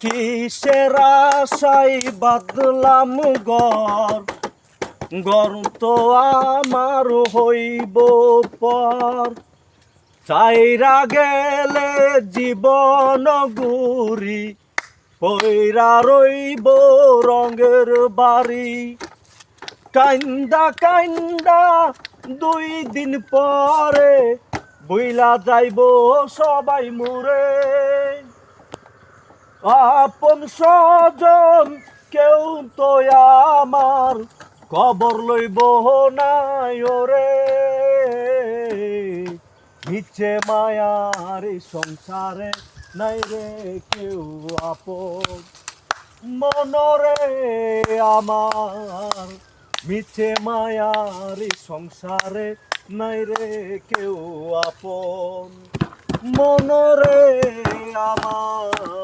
কিসের আশায় বাঁধলাম ঘর, ঘর তো আমার হইব পর। চাইরা গেলে জীবন গুরি, পইরা রইব রঙের বাড়ি। কাইন্দা কাইন্দা 2 দিন পরে বুইলা যাইব সবাই মোরে। আপন স্বজন কেউ তো আমার খবর লইব নাই ওরে। মিছে মায়ার এই সংসারে নাই রে কেউ আপন, মনরে আমার মিছে মায়ার এই সংসারে নাই রে কেউ আপন, মনরে আমার।